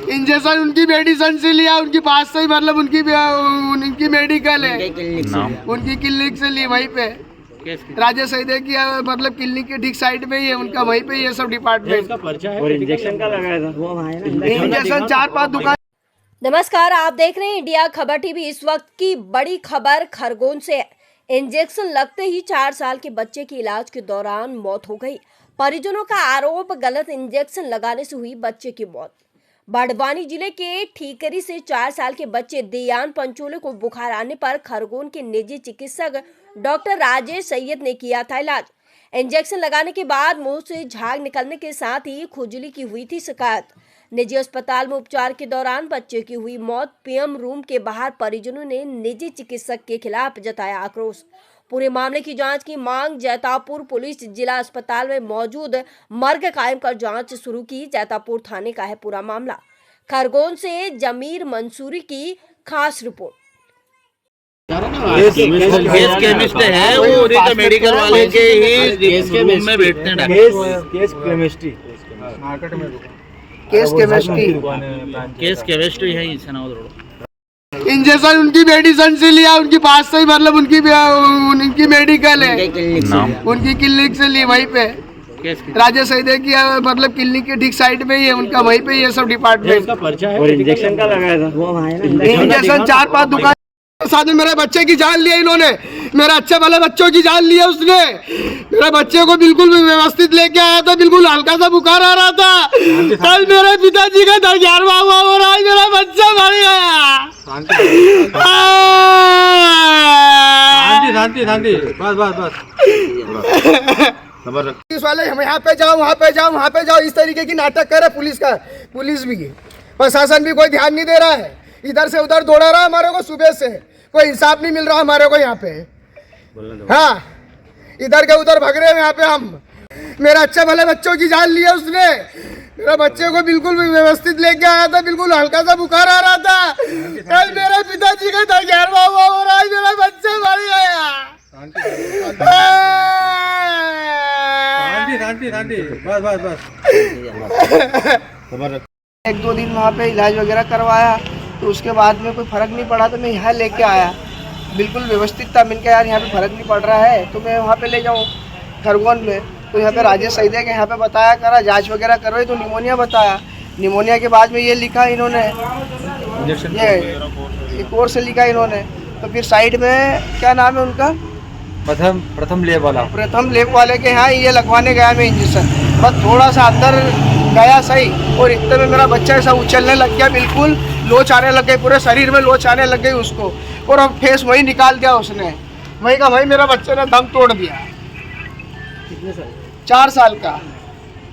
Injection उनकी medicine से लिया, उनकी पास से ही, मतलब उनकी मेडिकल है, उनकी क्लिनिक से ली, वहीं पे राजेश सईदे की मतलब क्लिनिक के ठीक साइड में ही है उनका, वहीं पे ये सब डिपार्टमेंट। और इंजेक्शन का लगाया था इंजेक्शन 4-5 दुकान। नमस्कार, आप देख रहे हैं इंडिया खबर टीवी। इस वक्त की बड़ी खबर खरगोन से है। इंजेक्शन लगते ही 4 साल के बच्चे की इलाज के दौरान मौत हो गई। परिजनों का आरोप, गलत इंजेक्शन लगाने से हुई बच्चे की मौत। बाड़वानी जिले के ठीकरी से 4 साल के बच्चे दियान पंचोले को बुखार आने पर खरगोन के निजी चिकित्सक डॉक्टर राजेश सैयद ने किया था इलाज। इंजेक्शन लगाने के बाद मुंह से झाग निकलने के साथ ही खुजली की हुई थी शिकायत। निजी अस्पताल में उपचार के दौरान बच्चे की हुई मौत। पीएम रूम के बाहर परिजनों ने निजी चिकित्सक के खिलाफ जताया आक्रोश। पूरे मामले की जांच की मांग। जैतापुर पुलिस जिला अस्पताल में मौजूद मर्ग कायम कर जांच शुरू की। जैतापुर थाने का है पूरा मामला। खरगोन से जमीर मंसूरी की खास रिपोर्ट। केस केमिस्ट है वो, उन्हीं का मेडिकल वाले के ही रूम में बैठते हैं केस केमिस्ट्री है इंजेक्शन उनकी मेडिसिन से लिया, उनकी पास से ही, मतलब उनकी मेडिकल है, उनकी क्लिनिक से ली, वहीं पे राजेश सईदे की मतलब क्लिनिक के ठीक साइड में ही है उनका, वहीं पे ये सब डिपार्टमेंट। और इंजेक्शन का लगाया था इंजेक्शन 4-5 दुकान। साथ में मेरे बच्चे की जान लिया इन्होंने, मेरे अच्छे वाले बच्चों की जान लिया उसने। मेरे बच्चे को बिल्कुल व्यवस्थित लेके आया था, बिल्कुल हल्का सा बुखार आ रहा था। कल मेरे पिताजी का 11वां हुआ और आज मेरा बच्चा मर गया। पुलिस वाले हम यहाँ पे जाओ, वहाँ पे जाओ, वहाँ पे जाओ, इस तरीके की नाटक करे पुलिस भी, प्रशासन भी कोई ध्यान नहीं दे रहा है। इधर से उधर दौड़ा रहा है हमारे को, सुबह से कोई इंसाफ नहीं मिल रहा हमारे को यहाँ पे। हाँ, इधर के उधर भग रहे हैं यहाँ पे हम। मेरे अच्छे भले बच्चों की जान लिया उसने। मेरे बच्चे को बिल्कुल व्यवस्थित लेके आया था, बिल्कुल हल्का सा बुखार आ रहा था। कल मेरे पिताजी का 11वां हुआ और आज मेरा बच्चा मर गया। बस 1-2 दिन वहाँ पे इलाज वगैरह करवाया, तो उसके बाद में कोई फ़र्क नहीं पड़ा, तो मैं यहाँ लेके आया। बिल्कुल व्यवस्थित था, मैंने कहा यार यहाँ पे फ़र्क नहीं पड़ रहा है तो मैं वहाँ पे ले जाऊँ खरगोन में। तो यहाँ पे राजेश सईदे के यहाँ पे बताया करा, जांच वगैरह करवाई तो निमोनिया बताया। निमोनिया के बाद में ये लिखा इन्होंने, ये कोर्स से लिखा इन्होंने। तो फिर साइड में क्या नाम है उनका, प्रथम लेब वाले के यहाँ ये लगवाने गया मैं इंजेक्शन। बस थोड़ा सा अंदर गया सही, और इतने में मेरा बच्चा ऐसा उछलने लग गया, बिल्कुल लोच आने लग गई, पूरे शरीर में लोच आने लग गई उसको, और अब फेस वही निकाल दिया उसने। वही का वही मेरा बच्चे ने दम तोड़ दिया। कितने साल? 4 साल का।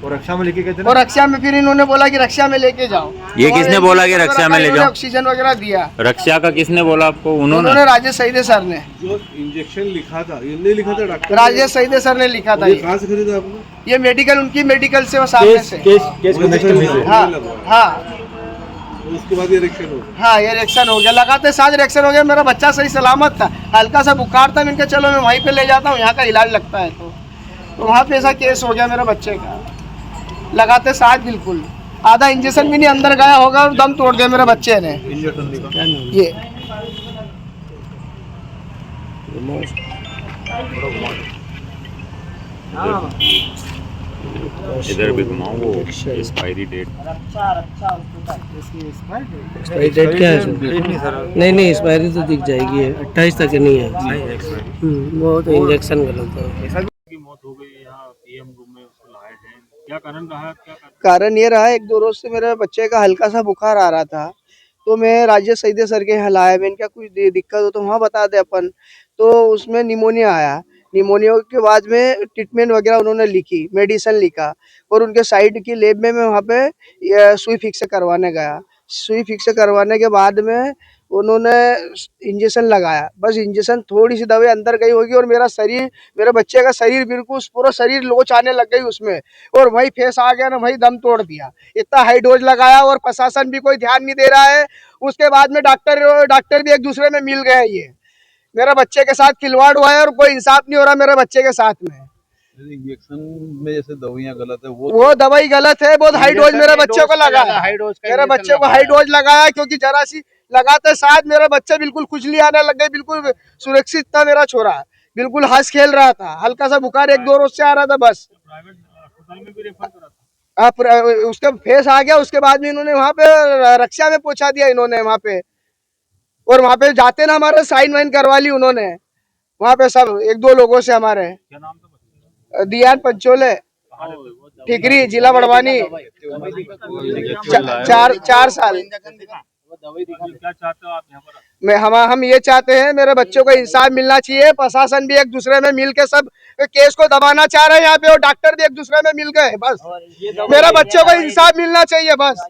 और रक्षा में लेके गए थे? और रक्षा में फिर इन्होंने बोला कि रक्षा में लेके जाओ। ये किसने बोला कि रक्षा में ले जाओ? ऑक्सीजन वगैरह दिया। रक्षा का किसने बोला आपको? उन्होंने राजेश सईदे सर ने। जो इंजेक्शन लिखा था, ये नहीं लिखा था डॉक्टर, राजेश सईदे सर ने लिखा था। कहाँ से खरीदा आपने? ये मेडिकल, उनकी मेडिकल से वो सामने से। हाँ हाँ, उसके बाद ये रिएक्शन हो गया। हाँ, ये रिएक्शन हो गया, लगाते साथ रिएक्शन हो गया। मेरा बच्चा सही सलामत था, हल्का सा बुखार था, मैंने कहा चलो मैं वहीं पे ले जाता हूँ, यहाँ का इलाज लगता है। तो वहाँ पे ऐसा केस हो गया मेरे बच्चे का, लगाते साथ बिल्कुल आधा इंजेक्शन भी नहीं अंदर गया होगा और दम तोड़ दिया मेरे बच्चे ने। ये इधर भी घुमाओ वो एक्सपायरी डेट। एक्सपायरी डेट क्या है? नहीं एक्सपायरी तो दिख जाएगी, 28 तक नहीं है। वो तो इंजेक्शन गलत है। मौत हो गई यहाँ पीएम रूम में, उसको लाए हैं, क्या कारण रहा? कारण ये रहा, 1-2 रोज से मेरे बच्चे का हल्का सा बुखार आ रहा था, तो मैं राजेश सईदे सर के यहाँ लाया। मैंने क्या कुछ दिक्कत हो तो वहाँ बता दे अपन। तो उसमें निमोनिया आया। निमोनिया के बाद में ट्रीटमेंट वगैरह उन्होंने लिखी, मेडिसिन लिखा, और उनके साइड की लेब में मैं वहाँ पे सुई फिक्स करवाने गया। सुई फिक्स करवाने के बाद में उन्होंने इंजेक्शन लगाया। बस इंजेक्शन थोड़ी सी दवाई अंदर गई होगी और मेरे बच्चे का शरीर बिल्कुल पूरा शरीर लोच आने लग गई उसमें, और वही फेस आ गया ना, वही दम तोड़ दिया। इतना हाई डोज लगाया और प्रशासन भी कोई ध्यान नहीं दे रहा है। उसके बाद में डॉक्टर भी एक दूसरे में मिल गए। ये मेरे बच्चे के साथ खिलवाड़ हुआ है और कोई इंसाफ नहीं हो रहा मेरे बच्चे के साथ में। इंजेक्शन में जैसे दवाइयाँ गलत है वो दवाई गलत है, बहुत हाई डोज मेरे बच्चे को लगाया, हाई डोज का मेरे इंजेक्शन बच्चे को लगाया हाई है। डोज लगाया क्योंकि जरा सी लगाते साथ मेरे बच्चे बिल्कुल खुजली आने लग गई, बिल्कुल सुरक्षित था मेरा छोरा, बिल्कुल हंस खेल रहा था, हल्का सा बुखार 1-2 रोज से आ रहा था बस। प्राइवेट अस्पताल में भी रेफर करा था। आप उसका फेस आ गया, उसके बाद में इन्होंने वहां पे रक्षा में पहुंचा दिया इन्होंने वहां पे, और वहां पे जाते ना हमारे साइन वाइन करवा ली उन्होंने वहां पे सब 1-2 लोगों से हमारे। क्या नाम था बच्चे का? दियान पंचोले, ठीकरी, जिला बड़वानी, चार साल। अभी क्या चाहते हो आप यहाँ पर? हम ये चाहते हैं, मेरे बच्चों को इंसाफ मिलना चाहिए, प्रशासन भी एक दूसरे में मिल के सब केस को दबाना चाह रहे हैं यहाँ पे, और डॉक्टर भी एक दूसरे में मिल गए, बस मेरे बच्चों को इंसाफ मिलना चाहिए, बस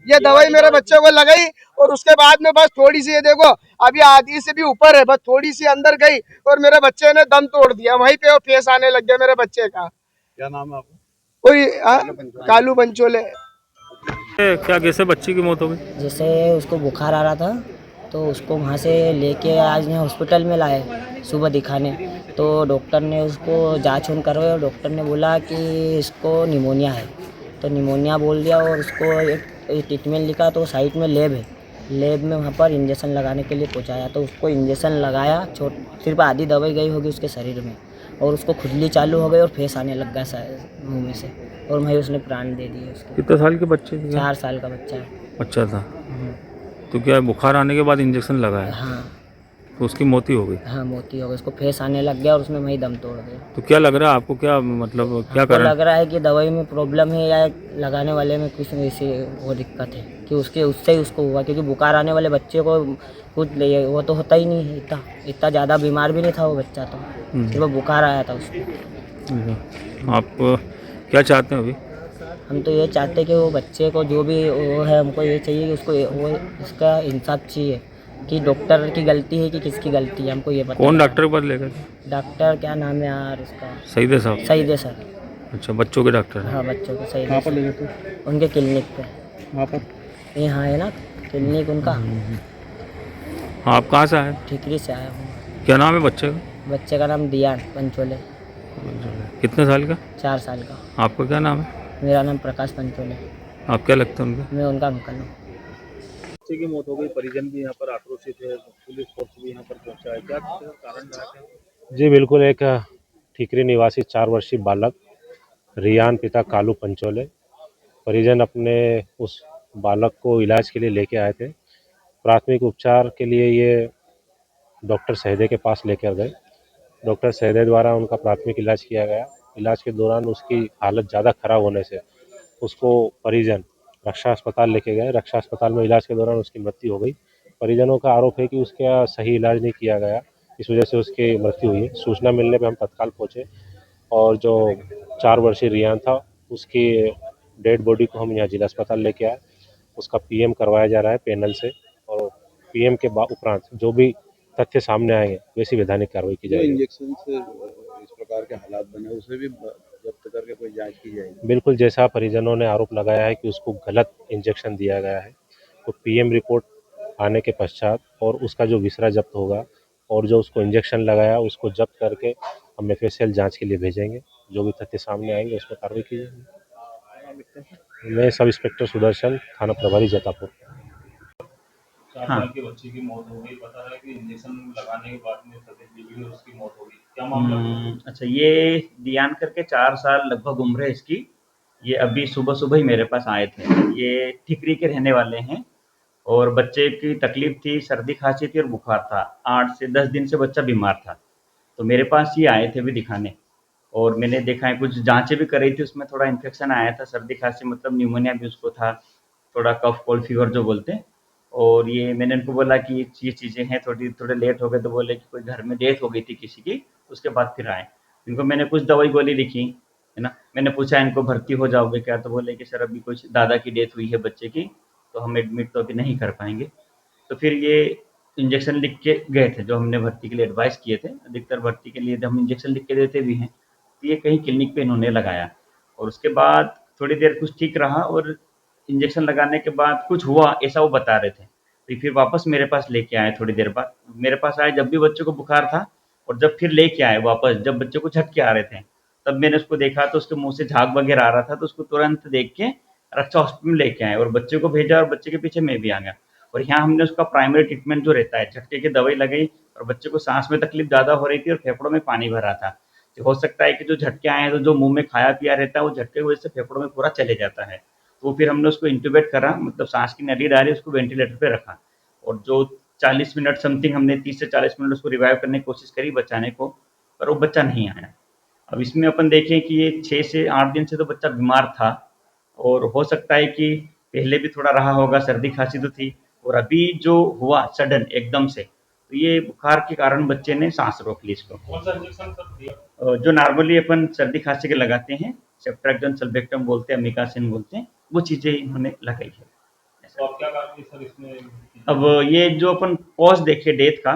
ये दवाई मेरे बच्चों को लगाई, और उसके बाद में बस थोड़ी सी, ये देखो अभी आधी से भी ऊपर है, बस थोड़ी सी अंदर गई और मेरे बच्चे ने दम तोड़ दिया वहीं पे, और फेस आने लग गया मेरे बच्चे का। क्या नाम है आपका? कोई कालू पंचोले। क्या कैसे बच्ची की मौत हो गई? जैसे उसको बुखार आ रहा था तो उसको वहाँ से लेके आज यहाँ हॉस्पिटल में लाए सुबह दिखाने, तो डॉक्टर ने उसको जांच उन करवाई और डॉक्टर ने बोला कि इसको निमोनिया है, तो निमोनिया बोल दिया, और उसको एक ट्रीटमेंट लिखा, तो साइड में लैब है, लैब में वहाँ पर इंजेक्शन लगाने के लिए पहुँचाया, तो उसको इंजेक्शन लगाया, सिर्फ आधी दवाई गई होगी उसके शरीर में, और उसको खुजली चालू हो गई और फेस आने लग गया मुँह में से, और वहीं उसने प्राण दे दिए उसके। कितने साल के बच्चे थे? 4 साल का बच्चा है। अच्छा था। तो क्या बुखार आने के बाद इंजेक्शन लगाया हाँ तो उसकी मौत ही हो गई? हाँ, मोती हो गई, उसको फेस आने लग गया और उसने वहीं दम तोड़ दिया। तो क्या लग रहा है आपको, क्या मतलब क्या हमको कारण? लग रहा है कि दवाई में प्रॉब्लम है या लगाने वाले में कुछ ऐसी वो दिक्कत है कि उससे ही उसको हुआ, क्योंकि बुखार आने वाले बच्चे को कुछ वो तो होता ही नहीं है, इतना ज़्यादा बीमार भी नहीं था वो बच्चा, तो सिर्फ बुखार आया था उसको। आप क्या चाहते हैं अभी? हम तो ये चाहते हैं कि वो बच्चे को जो भी वो है, हमको ये चाहिए कि उसको वो इसका इंसाफ चाहिए कि डॉक्टर की गलती है कि किसकी गलती है, हमको ये पता। कौन डॉक्टर के पास लेकर? डॉक्टर क्या नाम है यार उसका? सईद साहब। सईद है सर। अच्छा, बच्चों के डॉक्टर हैं। हाँ, बच्चों को सही। कहाँ पर ले गए थे? उनके क्लिनिक पे। वहाँ पर यहाँ है ना क्लिनिक उनका। हाँ, आप कहाँ से आए? ठीकरी से आया हूँ। क्या नाम है बच्चे का? बच्चे का नाम दियान पंचोले, कितने साल का? 4 साल का। आपका क्या नाम है? मेरा नाम प्रकाश पंचोले, आप क्या लगता है उनका? मैं उनका अंकल हूँ। बच्चे की मौत हो गई, परिजन भी यहाँ पर आक्रोशित है, पुलिस फोर्स भी यहाँ पर पहुंचा है, क्या कारण रहा है? जी बिल्कुल, एक ठीकरी निवासी 4 वर्षीय बालक रियान, पिता कालू पंचोले, परिजन अपने उस बालक को इलाज के लिए लेके आए थे। प्राथमिक उपचार के लिए ये डॉक्टर सहदे के पास लेकर गए। डॉक्टर सहदे द्वारा उनका प्राथमिक इलाज किया गया। इलाज के दौरान उसकी हालत ज़्यादा खराब होने से उसको परिजन रक्षा अस्पताल लेके गए। रक्षा अस्पताल में इलाज के दौरान उसकी मृत्यु हो गई। परिजनों का आरोप है कि उसका सही इलाज नहीं किया गया, इस वजह से उसकी मृत्यु हुई है। सूचना मिलने पर हम तत्काल पहुँचे और जो 4 वर्षीय रियान था उसकी डेड बॉडी को हम यहाँ जिला अस्पताल लेके आए। उसका पीएम करवाया जा रहा है पैनल से, और पीएम के उपरांत जो भी तथ्य सामने आएंगे वैसी वैधानिक कार्रवाई की जाएगी। इंजेक्शन से इस प्रकार के हालात बने, उसे भी जब्त करके कोई जांच की जाएगी? बिल्कुल, जैसा परिजनों ने आरोप लगाया है कि उसको गलत इंजेक्शन दिया गया है, तो पीएम रिपोर्ट आने के पश्चात और उसका जो विसरा जब्त होगा और जो उसको इंजेक्शन लगाया उसको जब्त करके हम एफएसएल जांच के लिए भेजेंगे। जो भी तथ्य सामने आएंगे उस पर कार्रवाई की जाएगी। मैं सब इंस्पेक्टर सुदर्शन, थाना प्रभारी जैतापुर। 4 साल के बच्चे की मौत हो गई, पता है कि इंजेक्शन लगाने के बाद में तकलीफ उसकी मौत हो गई, क्या मामला है? अच्छा, ये दियान करके 4 साल लगभग उम्र है इसकी। ये अभी सुबह सुबह ही मेरे पास आए थे। ये ठीकरी के रहने वाले हैं और बच्चे की तकलीफ थी, सर्दी खांसी थी और बुखार था। 8 से 10 दिन से बच्चा बीमार था, तो मेरे पास ही आए थे अभी दिखाने, और मैंने देखा है कुछ जांचें भी कराई थी, उसमें थोड़ा इन्फेक्शन आया था, सर्दी खांसी मतलब निमोनिया भी उसको था, थोड़ा कफ कोल्ड फीवर जो बोलते हैं। और ये मैंने उनको बोला कि ये चीज़ें हैं, थोड़े लेट हो गए, तो बोले कि कोई घर में डेथ हो गई थी किसी की, उसके बाद फिर आए। इनको मैंने कुछ दवाई गोली लिखी है ना, मैंने पूछा इनको भर्ती हो जाओगे क्या, तो बोले कि सर अभी कुछ दादा की डेथ हुई है बच्चे की, तो हम एडमिट तो अभी नहीं कर पाएंगे। तो फिर ये इंजेक्शन लिख के गए थे, जो हमने भर्ती के लिए एडवाइस किए थे, अधिकतर भर्ती के लिए हम इंजेक्शन लिख के देते भी हैं, तो ये कहीं क्लिनिक पे इन्होंने लगाया, और उसके बाद थोड़ी देर कुछ ठीक रहा, और इंजेक्शन लगाने के बाद कुछ हुआ ऐसा वो बता रहे थे, तो फिर वापस मेरे पास लेके आए। थोड़ी देर बाद मेरे पास आए जब भी बच्चों को बुखार था, और जब फिर लेके आए वापस जब बच्चों को झटके आ रहे थे, तब मैंने उसको देखा तो उसके मुंह से झाग वगैरह आ रहा था, तो उसको तुरंत देख के रक्षा हॉस्पिटल में लेके आए और बच्चे को भेजा और बच्चे के पीछे मैं भी आ गया। और यहाँ हमने उसका प्राइमरी ट्रीटमेंट जो रहता है, झटके की दवाई लगाई और बच्चे को सांस में तकलीफ ज़्यादा हो रही थी और फेफड़ों में पानी भर रहा था। तो हो सकता है कि जो झटके आए हैं तो जो मुंह में खाया पिया रहता है वो झटके की वजह से फेफड़ों में पूरा चले जाता है। तो फिर हमने उसको इंट्यूबेट करा, मतलब सांस की नली डाली, उसको वेंटिलेटर पे रखा और जो 40 मिनट समथिंग हमने 30 से 40 मिनट उसको रिवाइव करने की कोशिश करी बचाने को, पर वो बच्चा नहीं आया। अब इसमें अपन देखें कि ये 6 से 8 दिन से तो बच्चा बीमार था और हो सकता है कि पहले भी थोड़ा रहा होगा, सर्दी खांसी तो थी और अभी जो हुआ सडन एकदम से, तो ये बुखार के कारण बच्चे ने सांस रोक ली इसको। कौन सा इंजेक्शन सर दिया? जो नॉर्मली अपन सर्दी खांसी के लगाते हैं, सेफ्ट्रैक्जन सल्बेक्टम बोलते हैं, अमीकासिन बोलते हैं, वो चीज़ें इन्होंने लगाई है। तो अब क्या करेंगे सर इसमें? अब ये जो अपन कॉज देखे डेथ का,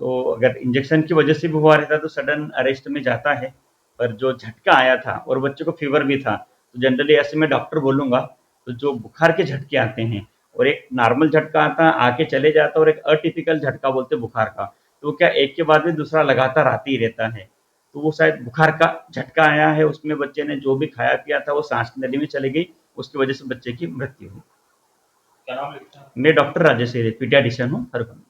तो अगर इंजेक्शन की वजह से भी हुआ रहता तो सडन अरेस्ट में जाता है, पर जो झटका आया था और बच्चे को फीवर भी था, तो जनरली ऐसे मैं डॉक्टर बोलूँगा, तो जो बुखार के झटके आते हैं और एक नॉर्मल झटका आता है आके चले जाता है और एक अटिपिकल झटका बोलते हैं बुखार का, तो क्या एक के बाद में दूसरा लगातार आते ही रहता है। तो वो शायद बुखार का झटका आया है, उसमें बच्चे ने जो भी खाया पिया था वो सांस की नली में चली गई, उसकी वजह से बच्चे की मृत्यु हुई। क्या नाम लिखता है? मैं डॉक्टर राजेश पीडियाट्रिशियन हूँ हरगोन।